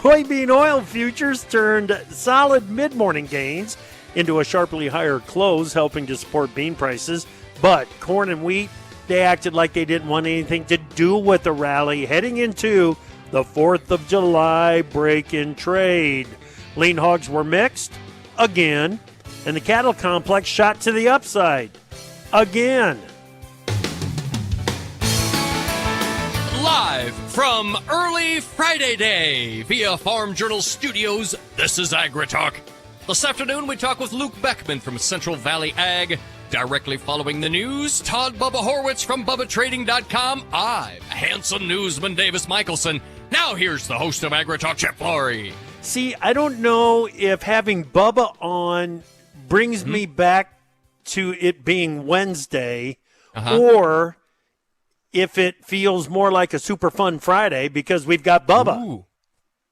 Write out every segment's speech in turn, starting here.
Soybean oil futures turned solid mid-morning gains into a sharply higher close, helping to support bean prices. But corn and wheat, they acted like they didn't want anything to do with the rally heading into the 4th of July break in trade. Lean hogs were mixed again, and the cattle complex shot to the upside again. Live from early Friday day via Farm Journal Studios, this is AgriTalk. This afternoon, we talk with Luke Beckman from Central Valley Ag. Directly following the news, Todd Bubba Horwitz from BubbaTrading.com. I'm handsome newsman Davis Michelson. Now here's the host of AgriTalk, Chip Flory. See, I don't know if having Bubba on brings me back to it being Wednesday or if it feels more like a Super Fun Friday because we've got Bubba. Ooh.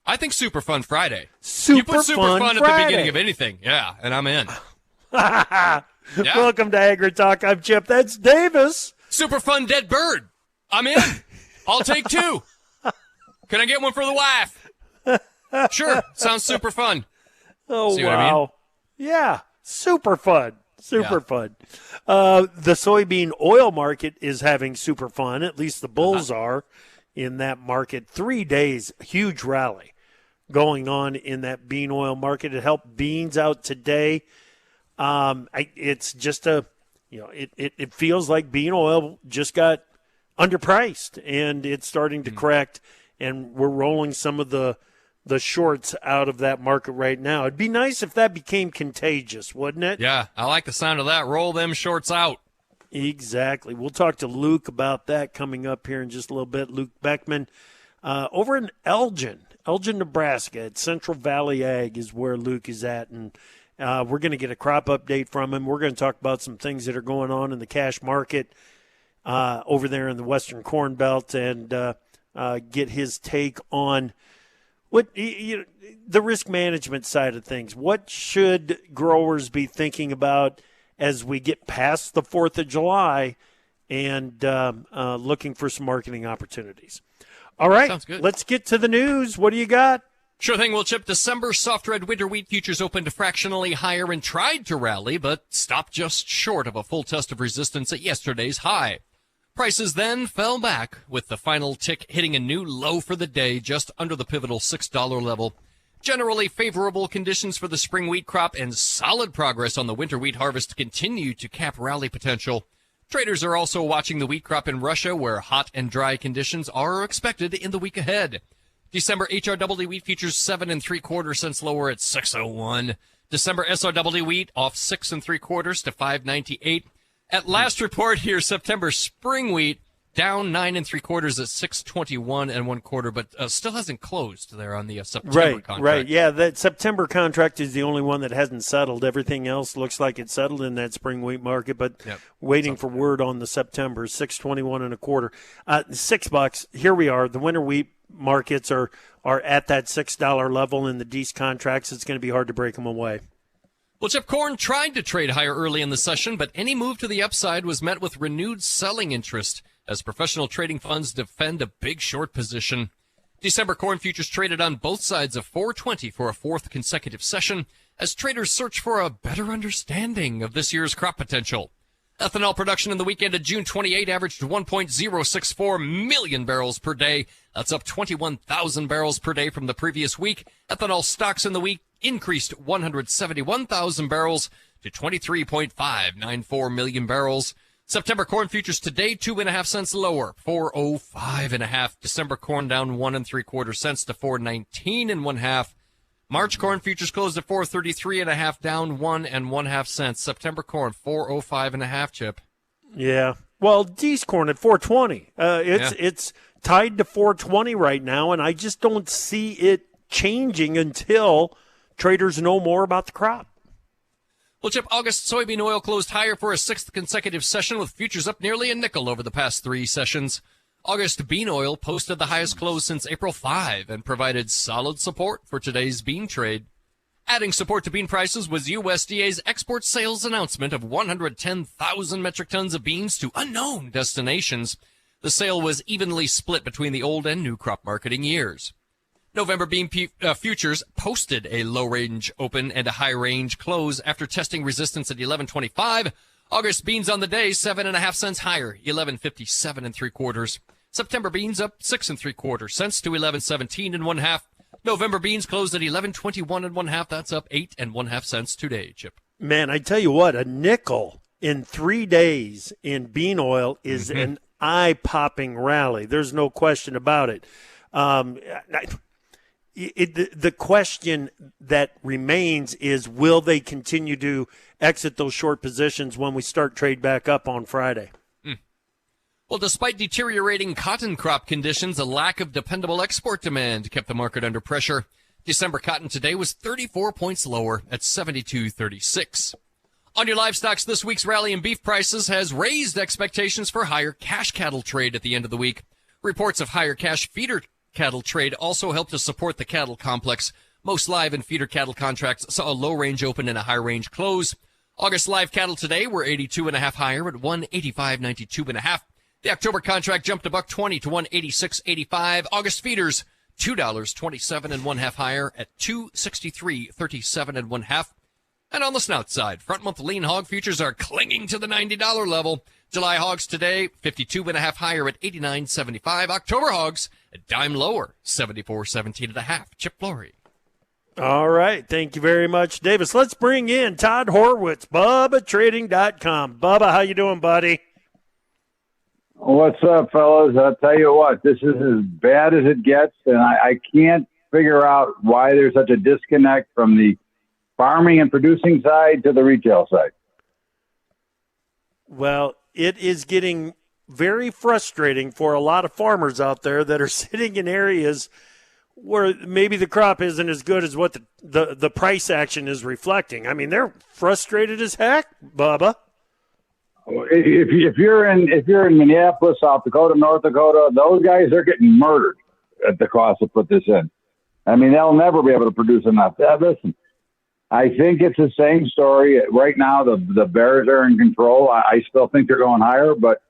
I think Super Fun Friday. You put Super Fun at the beginning of anything. Yeah, and I'm in. Yeah. Welcome to AgriTalk. I'm Chip. That's Davis. Super Fun Dead Bird. I'm in. I'll take 2. Can I get one for the wife? Sure. Sounds super fun. Oh, see wow. What I mean? Yeah. Super fun. Super fun. The soybean oil market is having super fun. At least the bulls are in that market. 3 days, huge rally going on in that bean oil market. It helped beans out today. It's just it feels like bean oil just got underpriced, and it's starting to correct, and we're rolling some of the shorts out of that market right now. It'd be nice if that became contagious, wouldn't it? Yeah, I like the sound of that. Roll them shorts out. Exactly. We'll talk to Luke about that coming up here in just a little bit. Luke Beckman over in Elgin, Nebraska at Central Valley Ag is where Luke is at, and we're going to get a crop update from him. We're going to talk about some things that are going on in the cash market over there in the Western Corn Belt and get his take on what the risk management side of things. What should growers be thinking about as we get past the 4th of July and looking for some marketing opportunities? All right, sounds good. Let's get to the news. What do you got? Sure thing, Will Chip. December soft red winter wheat futures opened fractionally higher and tried to rally, but stopped just short of a full test of resistance at yesterday's high. Prices then fell back, with the final tick hitting a new low for the day, just under the pivotal $6 level. Generally favorable conditions for the spring wheat crop and solid progress on the winter wheat harvest continue to cap rally potential. Traders are also watching the wheat crop in Russia, where hot and dry conditions are expected in the week ahead. December HRW wheat futures 7 3/4 cents lower at 6.01. December SRW wheat off 6 3/4 to 5.98. At last report here, September spring wheat down 9 3/4 at 6.21 1/4, but still hasn't closed there on the September contract. Right. Yeah, that September contract is the only one that hasn't settled. Everything else looks like it's settled in that spring wheat market, but waiting for word on the September 6.21 1/4. $6. Here we are. The winter wheat markets are at that $6 level in the Dees contracts. It's going to be hard to break them away. Well, Chip, corn tried to trade higher early in the session, but any move to the upside was met with renewed selling interest as professional trading funds defend a big short position. December corn futures traded on both sides of 420 for a 4th consecutive session as traders search for a better understanding of this year's crop potential. Ethanol production in the weekend of June 28 averaged 1.064 million barrels per day. That's up 21,000 barrels per day from the previous week. Ethanol stocks in the week increased 171,000 barrels to 23.594 million barrels. September corn futures today 2.5 cents lower, 4.05.5. December corn down 1 3/4 cents to 4.19 1/2. March corn futures closed at 4.33.5, down 1 1/2 cents. September corn 4.05.5. Chip. Yeah. Well, Dees corn at 4.20. It's tied to 4.20 right now, and I just don't see it changing until traders know more about the crop. Well, Chip, August soybean oil closed higher for a 6th consecutive session, with futures up nearly a nickel over the past 3 sessions. August bean oil posted the highest close since April 5 and provided solid support for today's bean trade. Adding support to bean prices was USDA's export sales announcement of 110,000 metric tons of beans to unknown destinations. The sale was evenly split between the old and new crop marketing years. November bean futures posted a low-range open and a high-range close after testing resistance at 11.25. August beans on the day 7.5 cents higher, 11.57 3/4. September beans up 6 3/4 cents to 11.17 1/2. November beans closed at 11.21 1/2. That's up 8 1/2 cents today, Chip. Man, I tell you what, a nickel in 3 days in bean oil is an eye-popping rally. There's no question about it. The question that remains is, will they continue to exit those short positions when we start trade back up on Friday? Well, despite deteriorating cotton crop conditions, a lack of dependable export demand kept the market under pressure. December cotton today was 34 points lower at 72.36. On your livestocks, this week's rally in beef prices has raised expectations for higher cash cattle trade at the end of the week. Reports of higher cash feeder cattle trade also helped to support the cattle complex. Most live and feeder cattle contracts saw a low range open and a high range close. August live cattle today were 82.5 higher at 185.92.5. The October contract jumped $1.20 to 186.85. August feeders $2.27 1/2 higher at 263.37 1/2. And on the snout side, front month lean hog futures are clinging to the $90 level. July hogs today 52.5 higher at 89.75. October hogs a dime lower, 74.17 1/2. Chip Flory. All right. Thank you very much, Davis. Let's bring in Todd Horwitz, BubbaTrading.com. Bubba, how you doing, buddy? What's up, fellas? I'll tell you what, this is as bad as it gets, and I can't figure out why there's such a disconnect from the farming and producing side to the retail side. Well, it is getting very frustrating for a lot of farmers out there that are sitting in areas where maybe the crop isn't as good as what the price action is reflecting. I mean, they're frustrated as heck, Bubba. If you're in Minneapolis, South Dakota, North Dakota, those guys are getting murdered at the cost to put this in. I mean, they'll never be able to produce enough. Listen, I think it's the same story right now. The bears are in control. I still think they're going higher, but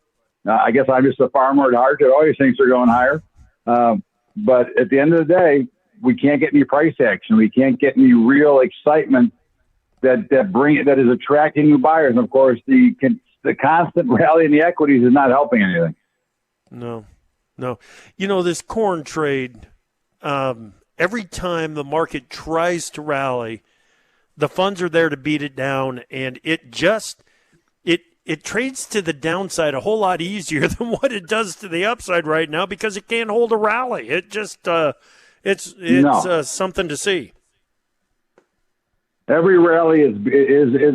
I guess I'm just a farmer at heart that always thinks they're going higher. But at the end of the day, we can't get any price action. We can't get any real excitement that is attracting new buyers. And of course, the constant rally in the equities is not helping anything. No. You know, this corn trade, every time the market tries to rally, the funds are there to beat it down, and it trades to the downside a whole lot easier than what it does to the upside right now because it can't hold a rally. It just it's something to see. Every rally is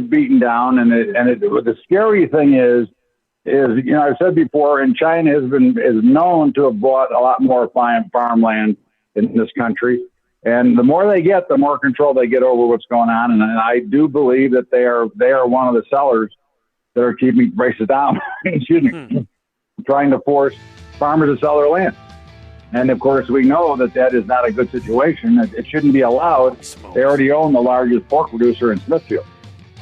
beaten down, and the scary thing is I've said before, and China is known to have bought a lot more farmland in this country, and the more they get, the more control they get over what's going on, and I do believe that they are one of the sellers that are keeping prices down. Excuse me, trying to force farmers to sell their land. And, of course, we know that is not a good situation. It shouldn't be allowed. They already own the largest pork producer in Smithfield.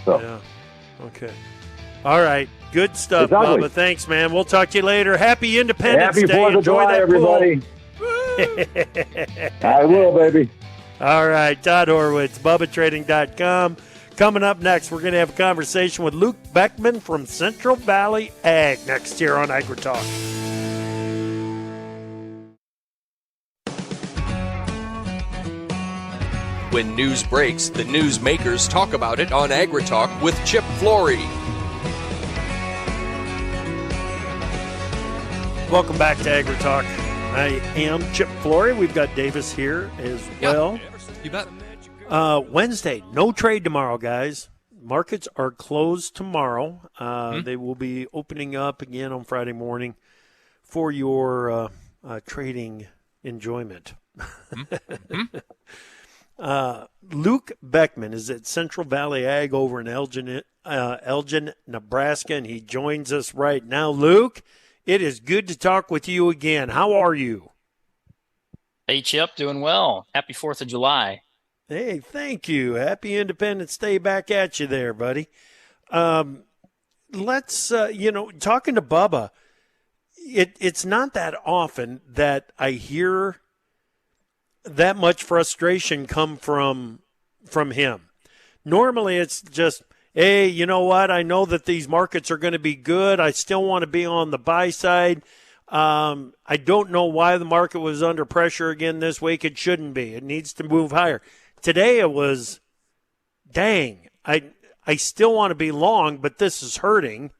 So. Yeah. Okay. All right. Good stuff, Bubba. Thanks, man. We'll talk to you later. Happy Independence Day. Happy 4th of July, everybody. I will, baby. All right. Todd Horwitz, BubbaTrading.com. Coming up next, we're going to have a conversation with Luke Beckman from Central Valley Ag next here on AgriTalk. When news breaks, the news makers talk about it on AgriTalk with Chip Flory. Welcome back to AgriTalk. I am Chip Flory. We've got Davis here as well. You bet. Wednesday, no trade tomorrow, guys. Markets are closed tomorrow. They will be opening up again on Friday morning for your trading enjoyment. Luke Beckman is at Central Valley Ag over in Elgin, Nebraska, and he joins us right now. Luke, it is good to talk with you again. How are you? Hey, Chip, doing well. Happy 4th of July. Hey, thank you. Happy Independence Day back at you there, buddy. Let's, talking to Bubba, it's not that often that I hear that much frustration come from him. Normally it's just, hey, you know what? I know that these markets are going to be good. I still want to be on the buy side. I don't know why the market was under pressure again this week. It shouldn't be. It needs to move higher. Today it was, dang, I still want to be long, but this is hurting.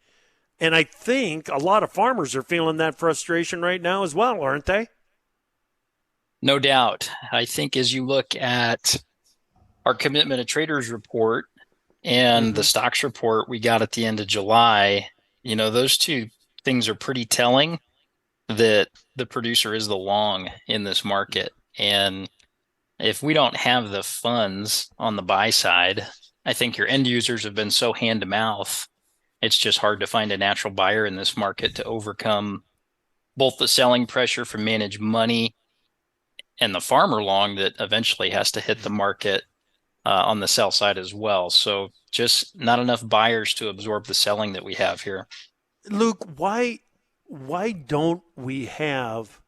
And I think a lot of farmers are feeling that frustration right now as well, aren't they? No doubt. I think as you look at our commitment to traders report and the stocks report we got at the end of July, those two things are pretty telling that the producer is the long in this market. And if we don't have the funds on the buy side, I think your end users have been so hand to mouth. It's just hard to find a natural buyer in this market to overcome both the selling pressure from managed money and the farmer long that eventually has to hit the market on the sell side as well. So just not enough buyers to absorb the selling that we have here. Luke, why don't we have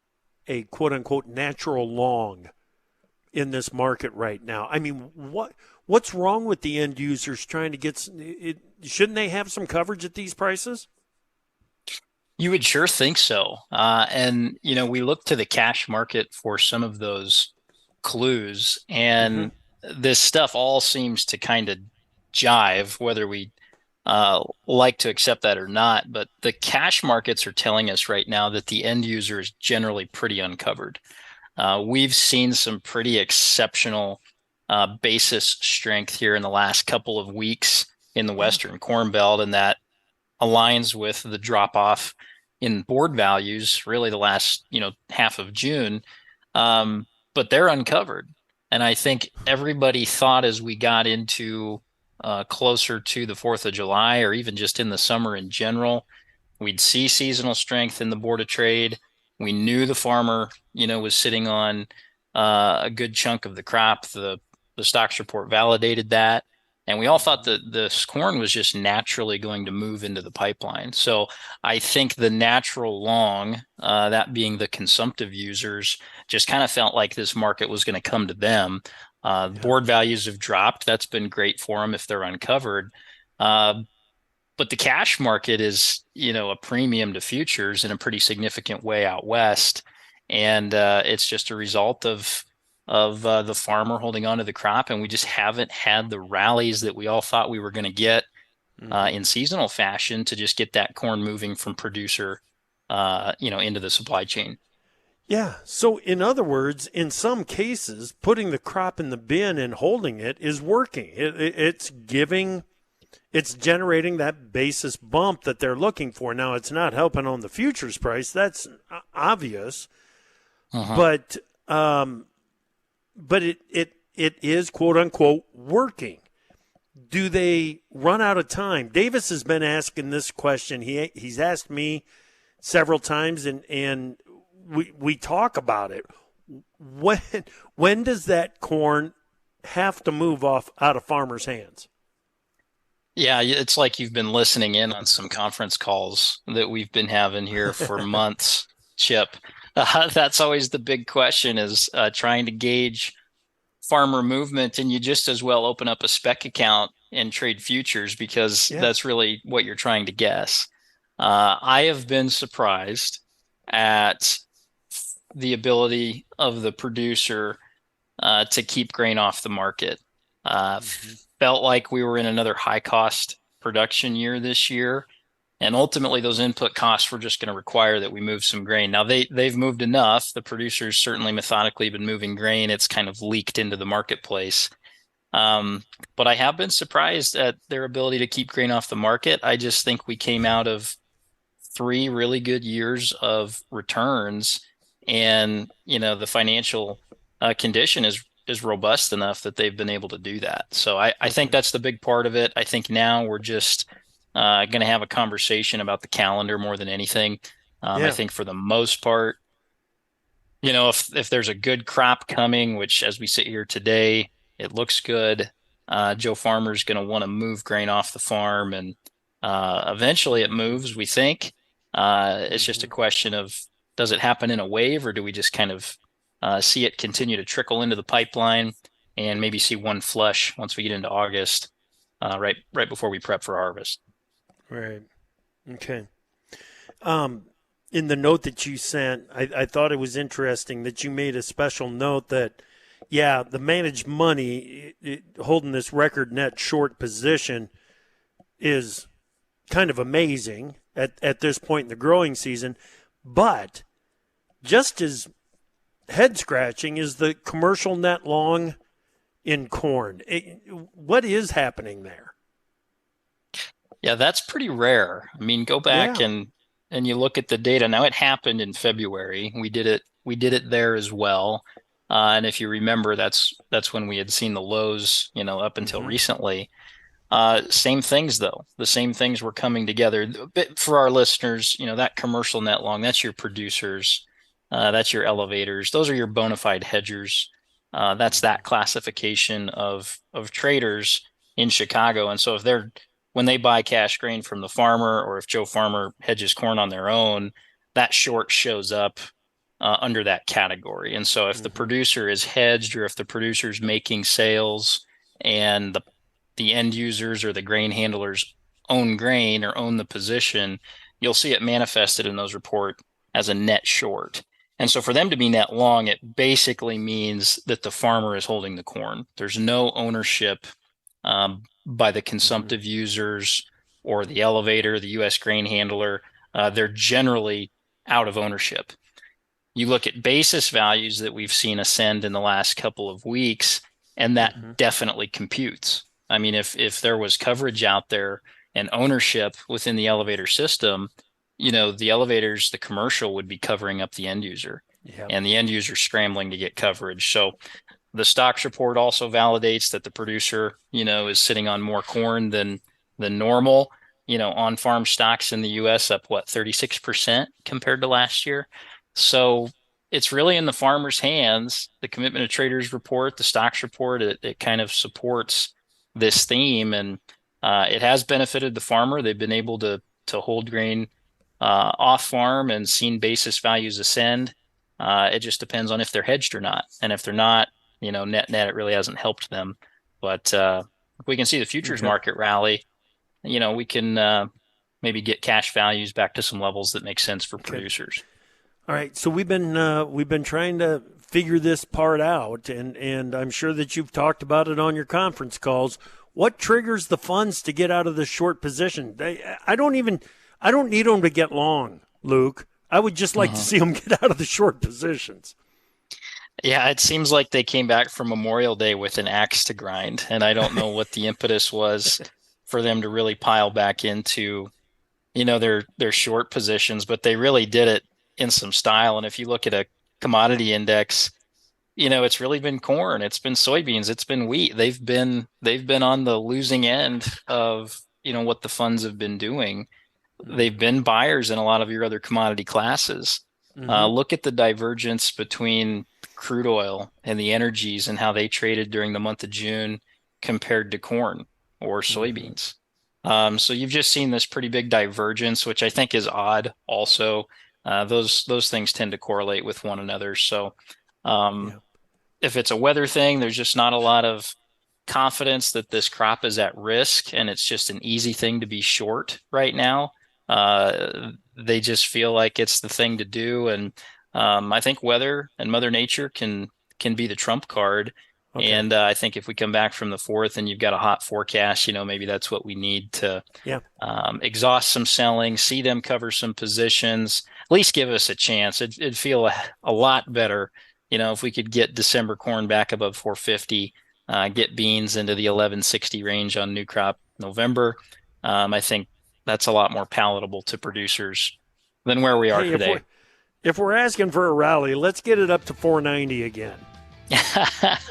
a quote unquote natural long in this market right now? I mean, what's wrong with the end users trying to get it? Shouldn't they have some coverage at these prices? You would sure think so. And we look to the cash market for some of those clues, and this stuff all seems to kind of jive, whether we like to accept that or not. But the cash markets are telling us right now that the end user is generally pretty uncovered. We've seen some pretty exceptional basis strength here in the last couple of weeks in the Western Corn Belt, and that aligns with the drop off in board values really the last half of June, but they're uncovered. And I think everybody thought as we got into closer to the 4th of July, or even just in the summer in general, we'd see seasonal strength in the Board of Trade. We knew the farmer was sitting on a good chunk of the crop. The stocks report validated that. And we all thought that this corn was just naturally going to move into the pipeline. So I think the natural long, that being the consumptive users, just kind of felt like this market was going to come to them. Board values have dropped. That's been great for them if they're uncovered. But the cash market is, a premium to futures in a pretty significant way out west. And it's just a result of the farmer holding on to the crop, and we just haven't had the rallies that we all thought we were going to get in seasonal fashion to just get that corn moving from producer, into the supply chain. Yeah. So in other words, in some cases, putting the crop in the bin and holding it is working. It's generating that basis bump that they're looking for. Now, it's not helping on the futures price. That's obvious. But it is, quote unquote, working. Do they run out of time? Davis has been asking this question. He's asked me several times, and we talk about it. When does that corn have to move out of farmers' hands? Yeah, it's like you've been listening in on some conference calls that we've been having here for months, Chip. That's always the big question, is trying to gauge farmer movement. And you just as well open up a spec account and trade futures, because that's really what you're trying to guess. I have been surprised at the ability of the producer to keep grain off the market. Felt like we were in another high cost production year this year. And ultimately, those input costs were just going to require that we move some grain. Now, they've moved enough. The producers certainly methodically been moving grain. It's kind of leaked into the marketplace. But I have been surprised at their ability to keep grain off the market. I just think we came out of 3 really good years of returns, and the financial condition is robust enough that they've been able to do that. So I think that's the big part of it. I think now we're just going to have a conversation about the calendar more than anything. I think for the most part, if there's a good crop coming, which as we sit here today, it looks good, Joe Farmer's going to want to move grain off the farm, and eventually it moves, we think. It's just a question of, does it happen in a wave, or do we just kind of see it continue to trickle into the pipeline, and maybe see one flush once we get into August, right before we prep for harvest. Right. Okay. In the note that you sent, I thought it was interesting that you made a special note that, yeah, the managed money holding this record net short position is kind of amazing at this point in the growing season, but just as head-scratching is the commercial net long in corn. What is happening there? Yeah, that's pretty rare. I mean, go back and you look at the data. Now, it happened in February. We did it there as well. And if you remember, that's when we had seen the lows, up until recently. Same things, though. The same things were coming together. But for our listeners, that commercial net long, that's your producers, that's your elevators. Those are your bona fide hedgers. That's that classification of traders in Chicago. And so when they buy cash grain from the farmer, or if Joe Farmer hedges corn on their own, that short shows up under that category. And so if the producer is hedged, or if the producer is making sales and the end users or the grain handlers own grain or own the position, you'll see it manifested in those reports as a net short. And so for them to be net long, it basically means that the farmer is holding the corn. There's no ownership by the consumptive users or the elevator, the U.S. grain handler. They're generally out of ownership. You look at basis values that we've seen ascend in the last couple of weeks, and that definitely computes. I mean, if there was coverage out there and ownership within the elevator system, the elevators, the commercial would be covering up the end user, and the end user scrambling to get coverage. So the stocks report also validates that the producer, is sitting on more corn than normal. On-farm stocks in the U.S. up 36% compared to last year. So it's really in the farmer's hands. The Commitment of Traders report, the stocks report, it kind of supports this theme, and it has benefited the farmer. They've been able to hold grain off farm and seen basis values ascend. It just depends on if they're hedged or not, and if they're not, net it really hasn't helped them. But if we can see the futures market rally, we can maybe get cash values back to some levels that make sense for producers. All right, so we've been trying to figure this part out, and I'm sure that you've talked about it on your conference calls. What triggers the funds to get out of the short position? I don't need them to get long, Luke. I would just like to see them get out of the short positions. Yeah, it seems like they came back from Memorial Day with an axe to grind, and I don't know what the impetus was for them to really pile back into, their short positions, but they really did it in some style. And if you look at a commodity index, it's really been corn, it's been soybeans, it's been wheat. They've been on the losing end of, what the funds have been doing. They've been buyers in a lot of your other commodity classes. Look at the divergence between crude oil and the energies and how they traded during the month of June compared to corn or soybeans. So you've just seen this pretty big divergence, which I think is odd also. Those things tend to correlate with one another. So if it's a weather thing, there's just not a lot of confidence that this crop is at risk, and it's just an easy thing to be short right now. They just feel like it's the thing to do. And I think weather and Mother Nature can be the trump card. Okay. And I think if we come back from the 4th and you've got a hot forecast, maybe that's what we need to exhaust some selling, see them cover some positions, at least give us a chance. It'd feel a lot better, if we could get December corn back above 450, get beans into the 1160 range on new crop November. I think that's a lot more palatable to producers than where we are today. If we're asking for a rally, let's get it up to 490 again.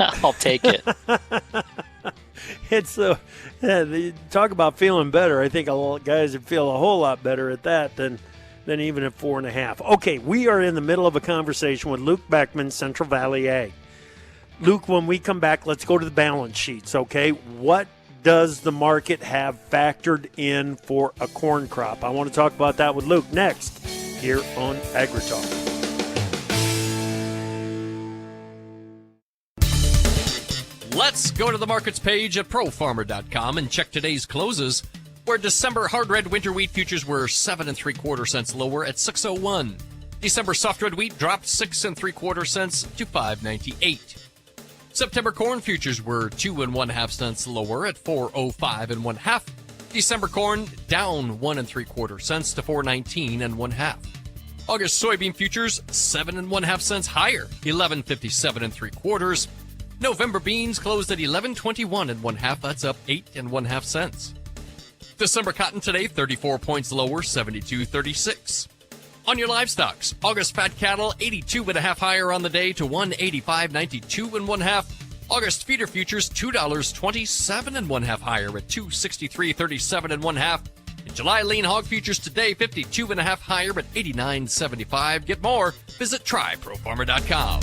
I'll take it. It's talk about feeling better. I think a lot of guys would feel a whole lot better at that than even at 4.5. Okay, we are in the middle of a conversation with Luke Beckman, Central Valley Ag. Luke, when we come back, let's go to the balance sheets, okay? What does the market have factored in for a corn crop? I want to talk about that with Luke next here on AgriTalk. Let's go to the markets page at profarmer.com and check today's closes, where December hard red winter wheat futures were 7 3/4 cents lower at 601. December soft red wheat dropped 6 3/4 cents to 598. September corn futures were 2 1/2 cents lower at 405 1/2. December corn down 1 3/4 cents to 419 1/2. August soybean futures 7 1/2 cents higher, 1157 3/4. November beans closed at 1121 1/2. That's up 8 1/2 cents. December cotton today 34 points lower, 72.36. On your livestocks, August fat cattle 82 1/2 higher on the day to 185.92 1/2. August feeder futures $2.27 1/2 higher at 263.37 1/2. And July lean hog futures today 52 1/2 higher at 89.75. Get more, visit tryprofarmer.com.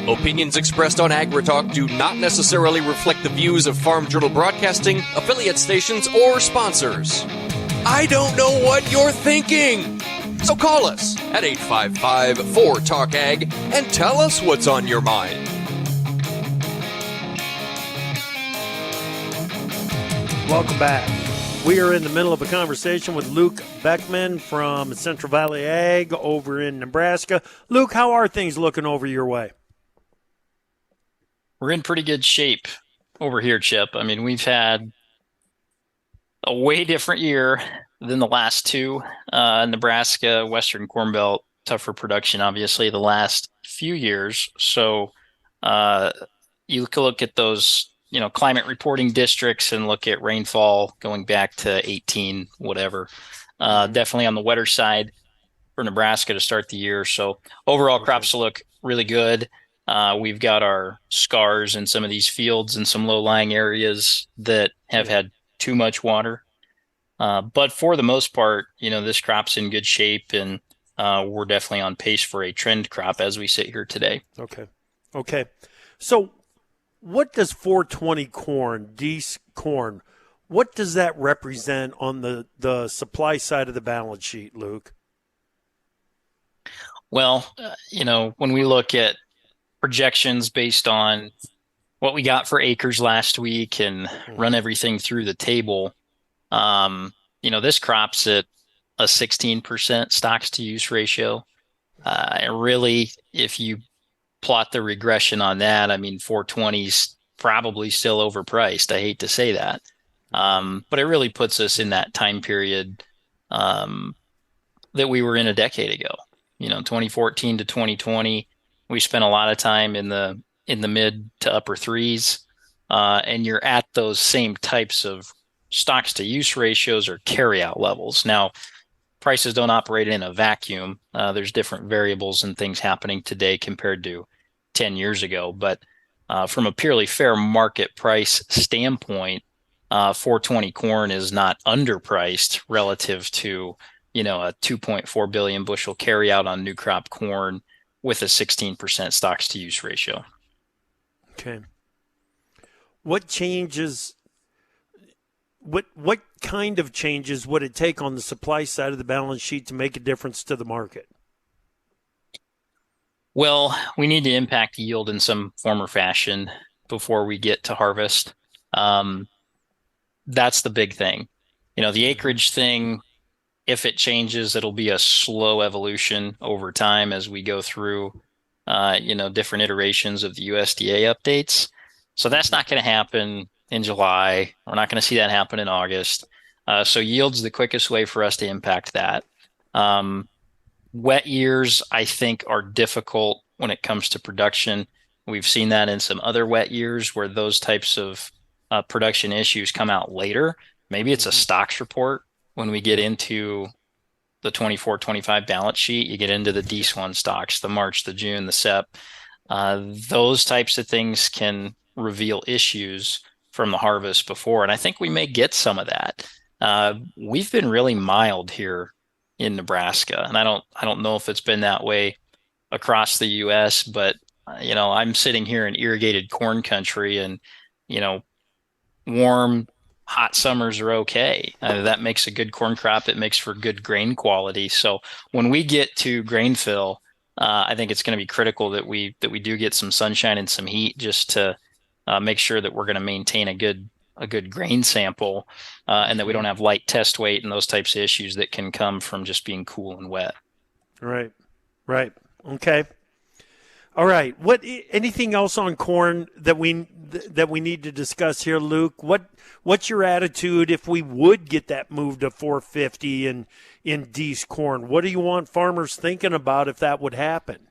Opinions expressed on AgriTalk do not necessarily reflect the views of Farm Journal Broadcasting, affiliate stations, or sponsors. I don't know what you're thinking. So call us at 855-4TALK-AG and tell us what's on your mind. Welcome back. We are in the middle of a conversation with Luke Beckman from Central Valley Ag over in Nebraska. Luke, how are things looking over your way? We're in pretty good shape over here, Chip. I mean, we've had a way different year than the last two. Nebraska, Western Corn Belt, tougher production, obviously, the last few years. So you can look at those, climate reporting districts and look at rainfall going back to 18, whatever. Definitely on the wetter side for Nebraska to start the year. So overall crops look really good. We've got our scars in some of these fields in some low-lying areas that have had too much water. But for the most part, this crop's in good shape, and we're definitely on pace for a trend crop as we sit here today. Okay. So what does 420 corn, Deese corn, what does that represent on the supply side of the balance sheet, Luke? Well, when we look at projections based on what we got for acres last week and run everything through the table, this crop's at a 16% stocks to use ratio. And really, if you plot the regression on that, 420's probably still overpriced. I hate to say that. But it really puts us in that time period that we were in a decade ago. 2014 to 2020, we spent a lot of time in the mid to upper threes, and you're at those same types of stocks to use ratios or carryout levels. Now, prices don't operate in a vacuum. There's different variables and things happening today compared to 10 years ago. But from a purely fair market price standpoint, 420 corn is not underpriced relative to, a 2.4 billion bushel carryout on new crop corn with a 16% stocks to use ratio. Okay. What changes? What kind of changes would it take on the supply side of the balance sheet to make a difference to the market? Well, we need to impact yield in some form or fashion before we get to harvest. That's the big thing. The acreage thing, if it changes, it'll be a slow evolution over time as we go through, different iterations of the USDA updates. So that's not going to happen in July. We're not going to see that happen in August. So yield's the quickest way for us to impact that. Wet years, I think, are difficult when it comes to production. We've seen that in some other wet years where those types of production issues come out later. Maybe it's a stocks report when we get into the 24-25 balance sheet. You get into the Deese 1 stocks, the March, the June, the SEP. Those types of things can reveal issues from the harvest before, and I think we may get some of that. We've been really mild here in Nebraska, and I don't know if it's been that way across the U.S., but I'm sitting here in irrigated corn country, and warm, hot summers are okay. That makes a good corn crop. It makes for good grain quality. So when we get to grain fill, I think it's going to be critical that we do get some sunshine and some heat just to make sure that we're going to maintain a good grain sample, and that we don't have light test weight and those types of issues that can come from just being cool and wet. Right. Okay. All right. Anything else on corn that we need to discuss here, Luke? What's your attitude if we would get that move to 450 in Dees corn? What do you want farmers thinking about if that would happen?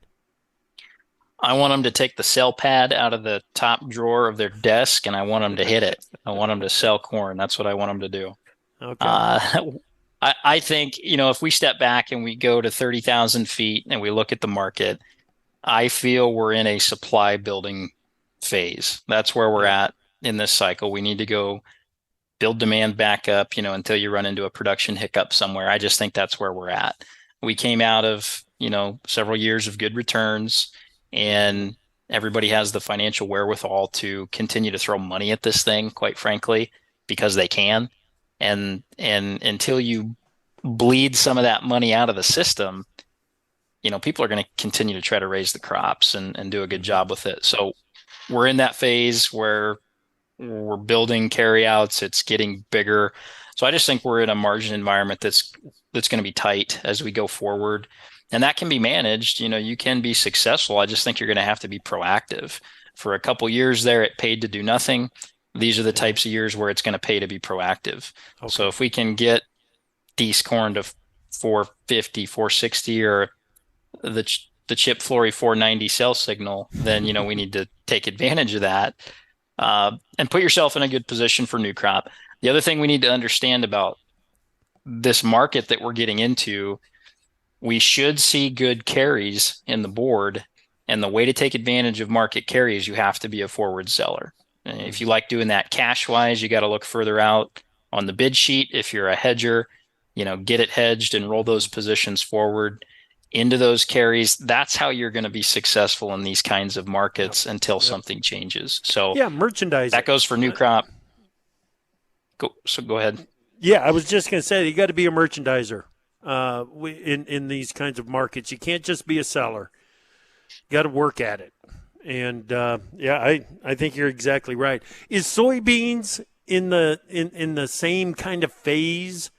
I want them to take the sell pad out of the top drawer of their desk, and I want them to hit it. I want them to sell corn. That's what I want them to do. Okay. I think, if we step back and we go to 30,000 feet and we look at the market, I feel we're in a supply building phase. That's where we're at in this cycle. We need to go build demand back up, until you run into a production hiccup somewhere. I just think that's where we're at. We came out of, several years of good returns, and everybody has the financial wherewithal to continue to throw money at this thing, quite frankly, because they can. And until you bleed some of that money out of the system, people are going to continue to try to raise the crops and do a good job with it. So we're in that phase where we're building carryouts. It's getting bigger. So I just think we're in a margin environment that's going to be tight as we go forward. And that can be managed. You can be successful. I just think you're going to have to be proactive. For a couple years there, it paid to do nothing. These are the types of years where it's going to pay to be proactive. Okay. So if we can get Dees corn to 450, 460, or the Chip Flory 490 sell signal, then, we need to take advantage of that and put yourself in a good position for new crop. The other thing we need to understand about this market that we're getting into, we should see good carries in the board. And the way to take advantage of market carries, you have to be a forward seller. If you like doing that cash wise, you got to look further out on the bid sheet. If you're a hedger, get it hedged and roll those positions forward into those carries. That's how you're going to be successful in these kinds of markets until something changes. So merchandising. That goes for new crop. Go ahead. Yeah, I was just going to say, you got to be a merchandiser in these kinds of markets. You can't just be a seller. You got to work at it. And I think you're exactly right. Is soybeans in the same kind of phase,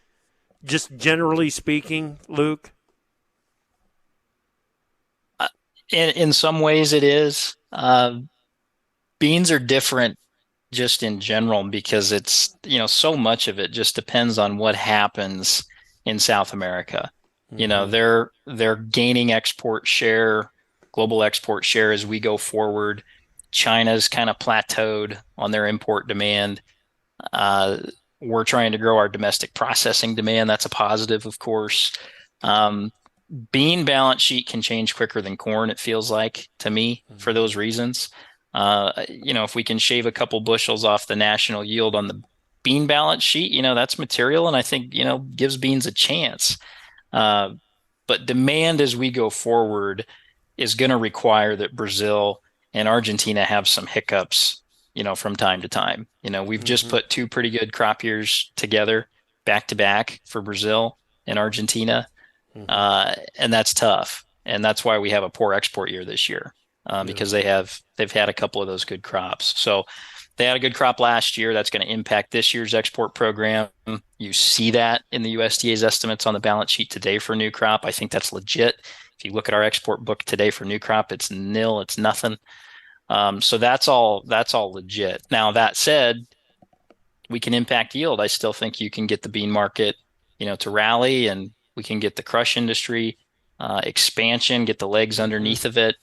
just generally speaking, Luke? In some ways it is. Beans are different just in general because it's, so much of it just depends on what happens in South America. Mm-hmm. They're gaining export share, global export share as we go forward. China's kind of plateaued on their import demand. We're trying to grow our domestic processing demand. That's a positive, of course. Bean balance sheet can change quicker than corn, it feels like to me, for those reasons. If we can shave a couple bushels off the national yield on the bean balance sheet, that's material, and I think, gives beans a chance. But demand as we go forward is going to require that Brazil and Argentina have some hiccups, from time to time. We've just put two pretty good crop years together back to back for Brazil and Argentina. And that's tough. And that's why we have a poor export year this year, because they've had a couple of those good crops. So they had a good crop last year. That's going to impact this year's export program. You see that in the USDA's estimates on the balance sheet today for new crop. I think that's legit. If you look at our export book today for new crop, it's nil, it's nothing. So that's all legit. Now, that said, we can impact yield. I still think you can get the bean market, to rally, and we can get the crush industry expansion, get the legs underneath of it.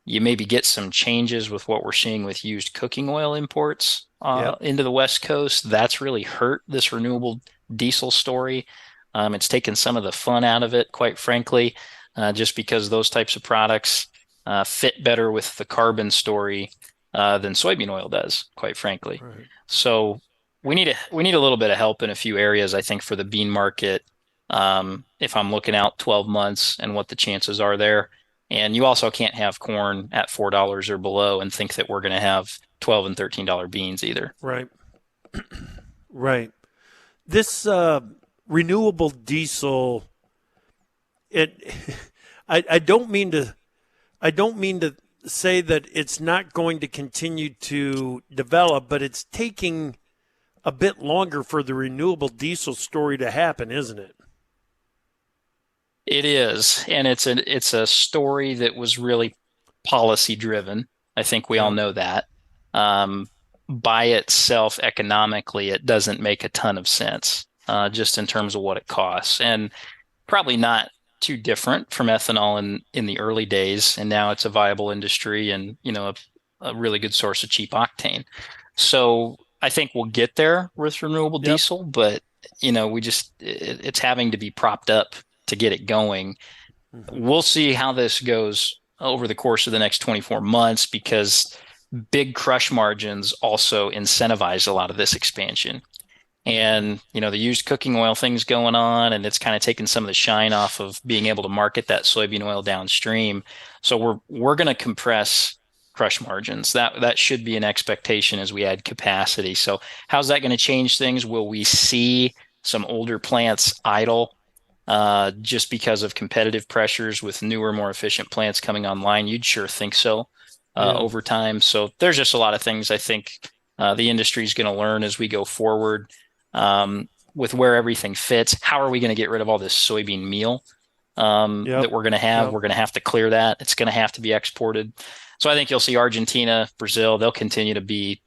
You maybe get some changes with what we're seeing with used cooking oil imports into the West Coast. That's really hurt this renewable diesel story. It's taken some of the fun out of it, quite frankly, just because those types of products fit better with the carbon story than soybean oil does, quite frankly. Right. So we need a little bit of help in a few areas, I think, for the bean market. If I'm looking out 12 months and what the chances are there. And you also can't have corn at $4 or below and think that we're going to have $12 and $13 beans either. Right. Right. This renewable diesel, I don't mean to I don't mean to say that it's not going to continue to develop, but it's taking a bit longer for the renewable diesel story to happen, isn't it? It is, and it's a story that was really policy driven. I think we all know that. By itself, economically, it doesn't make a ton of sense, just in terms of what it costs, and probably not too different from ethanol in the early days. And now it's a viable industry, and a really good source of cheap octane. So I think we'll get there with renewable diesel, but it's having to be propped up to get it going. We'll see how this goes over the course of the next 24 months, because big crush margins also incentivize a lot of this expansion. And, the used cooking oil thing's going on, and it's kind of taken some of the shine off of being able to market that soybean oil downstream. So we're going to compress crush margins. That should be an expectation as we add capacity. So how's that going to change things? Will we see some older plants idle just because of competitive pressures with newer, more efficient plants coming online? You'd sure think so over time. So there's just a lot of things I think the industry is going to learn as we go forward with where everything fits. How are we going to get rid of all this soybean meal that we're going to have? We're going to have to clear that. It's going to have to be exported. So I think you'll see Argentina, Brazil, they'll continue to be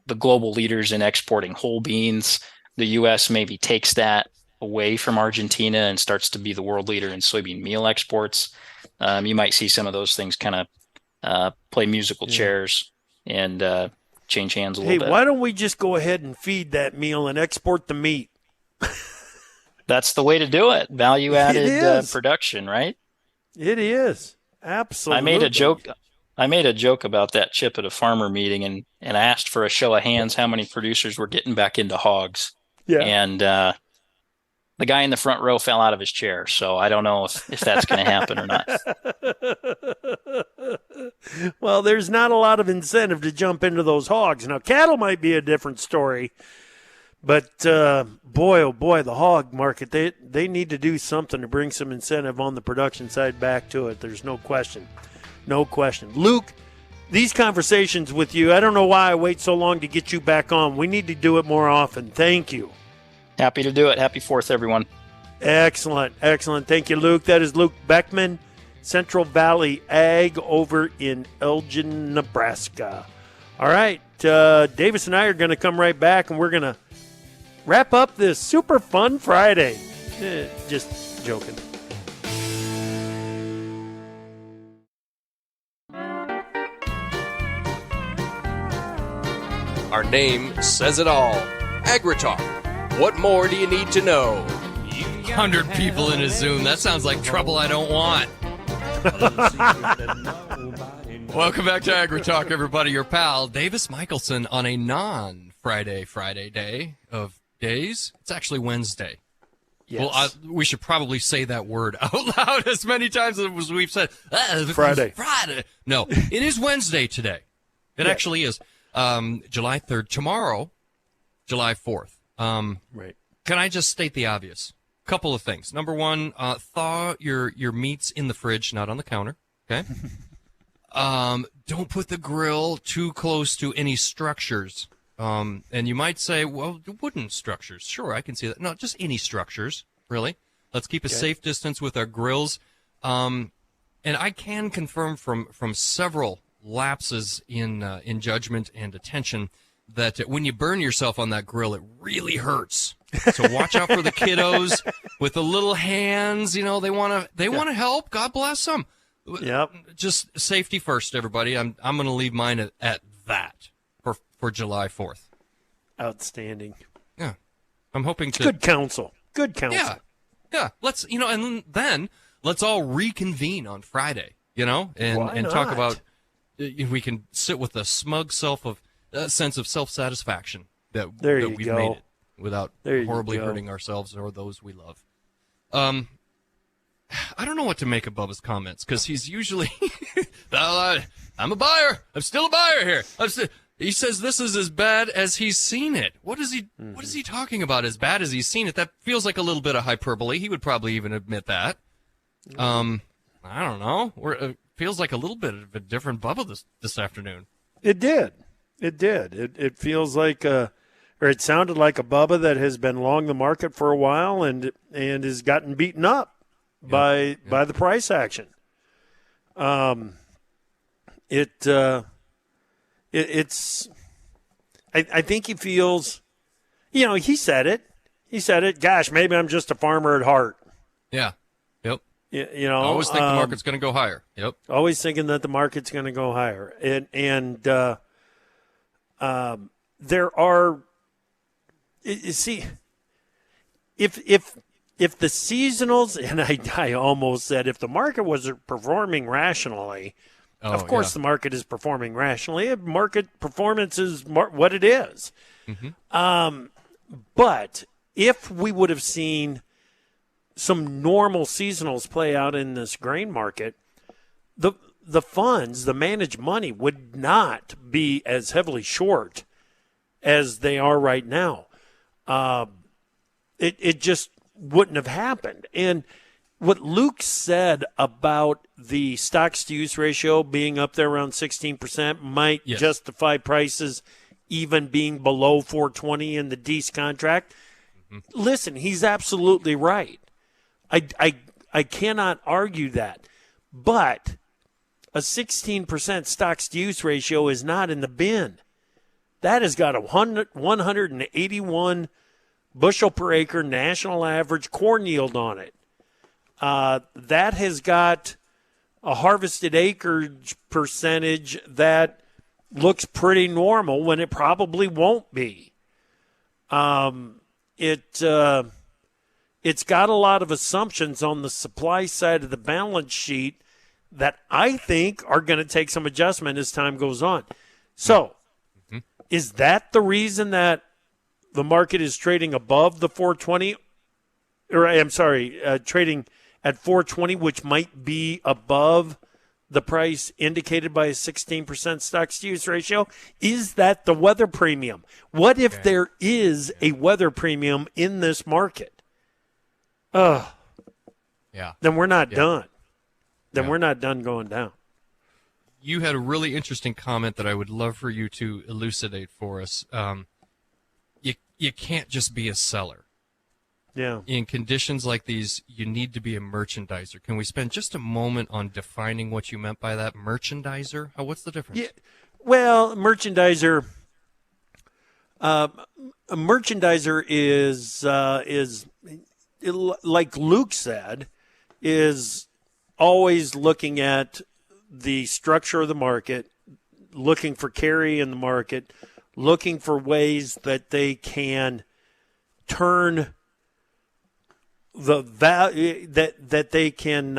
the global leaders in exporting whole beans. The U.S. maybe takes that away from Argentina and starts to be the world leader in soybean meal exports. You might see some of those things kind of play musical chairs and change hands a little bit. Hey, why don't we just go ahead and feed that meal and export the meat? That's the way to do it. Value-added production, right? It is. Absolutely. I made a joke about that chip at a farmer meeting, and I asked for a show of hands how many producers were getting back into hogs. Yeah. And the guy in the front row fell out of his chair, so I don't know if that's going to happen or not. Well, there's not a lot of incentive to jump into those hogs. Now, cattle might be a different story, but boy, oh boy, the hog market, they need to do something to bring some incentive on the production side back to it. There's no question. No question. Luke, these conversations with you, I don't know why I wait so long to get you back on. We need to do it more often. Thank you. Happy to do it. Happy 4th, everyone. Excellent. Excellent. Thank you, Luke. That is Luke Beckman, Central Valley Ag over in Elgin, Nebraska. All right. Davis and I are going to come right back, and we're going to wrap up this super fun Friday. Just joking. Our name says it all. AgriTalk. What more do you need to know? 100 people in a Zoom. That sounds like trouble I don't want. Welcome back to AgriTalk, everybody. Your pal, Davis Michelson, on a non-Friday day of days. It's actually Wednesday. Yes. Well, we should probably say that word out loud as many times as we've said. Friday. No, it is Wednesday today. It actually is. July 3rd. Tomorrow, July 4th. Right. Can I just state the obvious? Couple of things. Number one, thaw your meats in the fridge, not on the counter. Okay. Don't put the grill too close to any structures. And you might say, well, wooden structures. Sure, I can see that. No, just any structures, really. Let's keep a safe distance with our grills. And I can confirm from several lapses in judgment and attention that when you burn yourself on that grill, it really hurts. So watch out for the kiddos with the little hands. You know, they want to help. God bless them. Yep. Just safety first, everybody. I'm going to leave mine at that for July 4th. Outstanding. Yeah. I'm hoping to. Good counsel. Good counsel. Yeah. Let's, and then let's all reconvene on Friday, and talk about if we can sit with a smug sense of self-satisfaction that we've made it without horribly hurting ourselves or those we love. I don't know what to make of Bubba's comments, because he's usually, I'm a buyer. I'm still a buyer here. He says this is as bad as he's seen it. What is he talking about? As bad as he's seen it? That feels like a little bit of hyperbole. He would probably even admit that. I don't know. feels like a little bit of a different bubble this afternoon. It did. It feels like or it sounded like a Bubba that has been long the market for a while and has gotten beaten up by the price action. It's I think he feels, he said it. Gosh, maybe I'm just a farmer at heart. Yeah. Yep. I always think the market's going to go higher. Yep. Always thinking that the market's going to go higher. And there are, you see, if the seasonals, and I almost said if the market was performing rationally, of course the market is performing rationally. Market performance is what it is. Mm-hmm. But if we would have seen some normal seasonals play out in this grain market, the funds, the managed money, would not be as heavily short as they are right now. It just wouldn't have happened. And what Luke said about the stocks-to-use ratio being up there around 16% might justify prices even being below 420 in the Deese contract. Mm-hmm. Listen, he's absolutely right. I cannot argue that. But a 16% stocks-to-use ratio is not in the bin. That has got a 181 bushel per acre national average corn yield on it. That has got a harvested acreage percentage that looks pretty normal when it probably won't be. It's got a lot of assumptions on the supply side of the balance sheet that I think are going to take some adjustment as time goes on. So, is that the reason that the market is trading above the 420? Or I'm sorry, trading at 420, which might be above the price indicated by a 16% stocks-to-use ratio? Is that the weather premium? What if there is a weather premium in this market? Then we're not done. We're not done going down. You had a really interesting comment that I would love for you to elucidate for us. You can't just be a seller. Yeah. In conditions like these, you need to be a merchandiser. Can we spend just a moment on defining what you meant by that? Merchandiser? What's the difference? Yeah. Well, merchandiser. A merchandiser is like Luke said, is always looking at the structure of the market, looking for carry in the market, looking for ways that they can turn the value that they can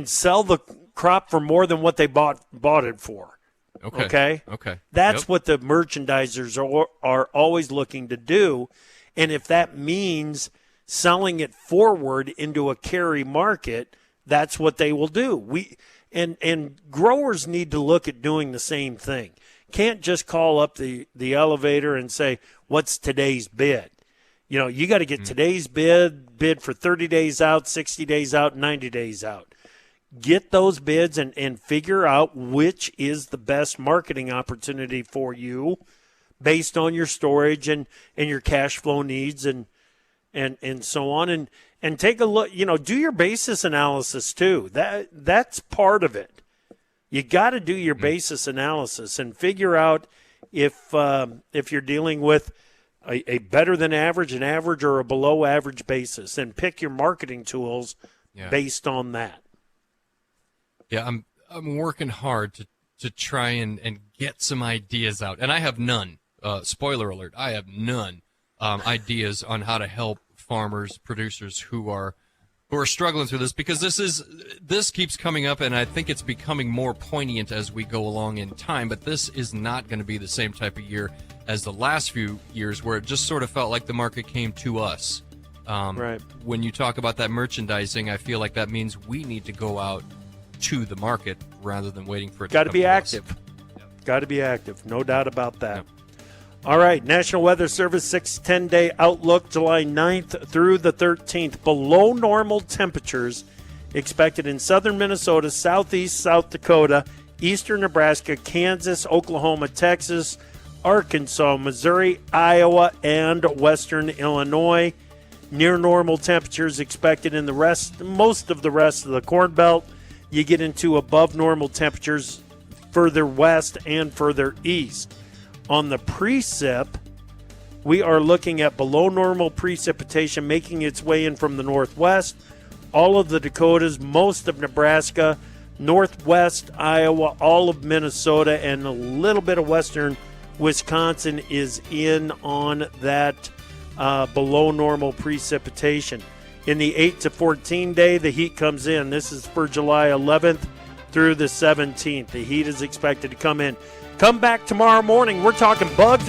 sell the crop for more than what they bought it for. Okay. That's what the merchandisers are always looking to do, and if that means selling it forward into a carry market, that's what they will do. And growers need to look at doing the same thing. Can't just call up the elevator and say, what's today's bid? You got to get today's bid for 30 days out, 60 days out, 90 days out. Get those bids and figure out which is the best marketing opportunity for you based on your storage and your cash flow needs and so on. And take a look, do your basis analysis too. That's part of it. You got to do your basis analysis and figure out if you're dealing with a better than average, an average, or a below average basis, and pick your marketing tools based on that. Yeah, I'm working hard to try and get some ideas out, and I have none. Spoiler alert: I have none ideas on how to help farmers, producers who are struggling through this, because this keeps coming up, and I think it's becoming more poignant as we go along in time. But this is not going to be the same type of year as the last few years, where it just sort of felt like the market came to us. Right. When you talk about that merchandising, I feel like that means we need to go out to the market rather than waiting for it to come to us. Got to be active. Got to be active. No doubt about that. Yep. All right, National Weather Service 6-10-day outlook, July 9th through the 13th. Below normal temperatures expected in southern Minnesota, southeast South Dakota, eastern Nebraska, Kansas, Oklahoma, Texas, Arkansas, Missouri, Iowa, and western Illinois. Near normal temperatures expected in most of the rest of the Corn Belt. You get into above normal temperatures further west and further east. On the precip, we are looking at below normal precipitation making its way in from the northwest. All of the Dakotas, most of Nebraska, northwest Iowa, all of Minnesota, and a little bit of western Wisconsin is in on that below normal precipitation. In the 8 to 14 day, the heat comes in. This is for July 11th through the 17th. The heat is expected to come in. Come back tomorrow morning. We're talking bugs.